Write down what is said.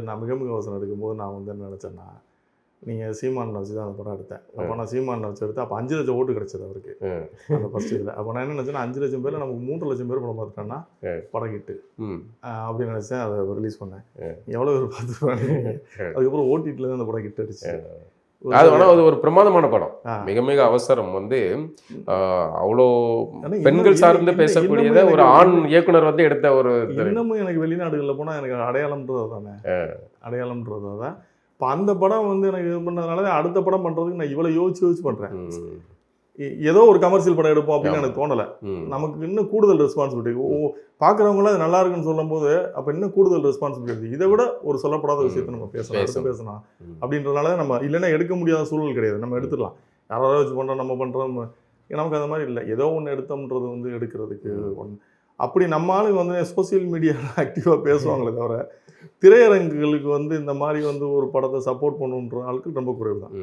நான் மிக வசனம் எடுக்கும்போது நான் வந்து என்ன நினச்சேன்னா, நீங்கள் சீமானை வச்சு தான் அந்த படம் எடுத்தேன். அப்போ நான் சீமானை வச்சு எடுத்தேன். அப்போ 5 லட்சம் ஓட்டு கிடைச்சது அவருக்கு அந்த ஃபர்ஸ்ட் இதில். அப்போ நான் என்ன நினச்சேன்னா 5 லட்சம் பேரில் நமக்கு 3 லட்சம் பேர் படம் பார்த்துட்டோன்னா படம் ஹிட்டு அப்படின்னு நினச்சேன். அதை ரிலீஸ் பண்ணேன். எவ்வளோ பேர் பார்த்துருவாங்க. அதுக்கப்புறம் ஓடிடியில் தான் அந்த படம் ஹிட் அடிச்சு. அது ஒரு பிரமாதமான படம். மிக அவசரம் வந்து அவ்வளோ பெண்கள் சார்ந்து பேசக்கூடியத ஒரு ஆண் இயக்குனர் வந்து எடுத்த ஒரு. இன்னமும் எனக்கு வெளிநாடுகளில் போனால் எனக்கு அடையாளம்ன்றது தானே, அடையாளம்ன்றது தான். இப்போ அந்த படம் வந்து எனக்கு இது பண்ணதுனால அடுத்த படம் பண்ணுறதுக்கு நான் இவ்வளோ யோசிச்சு பண்ணுறேன். ஏதோ ஒரு கமர்ஷியல் படம் எடுப்போம் அப்படின்னு எனக்கு தோணலை. நமக்கு இன்னும் கூடுதல் ரெஸ்பான்சிபிலிட்டி. பார்க்குறவங்களாம் அது நல்லா இருக்குன்னு சொல்லும் போது அப்போ இன்னும் கூடுதல் ரெஸ்பான்சிபிலிட்டி. இதை விட ஒரு சொல்லப்படாத விஷயத்தை நம்ம பேசலாம் அப்படின்றதுனால நம்ம இல்லைன்னா எடுக்க முடியாத சூழல் கிடையாது. நம்ம எடுத்துடலாம். யாராவது வச்சு பண்ணுறோம், நம்ம பண்ணுறோம். நமக்கு அந்த மாதிரி இல்லை. ஏதோ ஒன்று எடுத்தோம்ன்றது வந்து எடுக்கிறதுக்கு ஒன்று. அப்படி நம்ம ஆளுங்க வந்து சோசியல் மீடியாவில் ஆக்டிவாக பேசுவாங்களே தவிர திரையரங்குகளுக்கு வந்து இந்த மாதிரி வந்து ஒரு படத்தை சப்போர்ட் பண்ணுன்ற ஆளுக்கு ரொம்ப குறைவு தான்.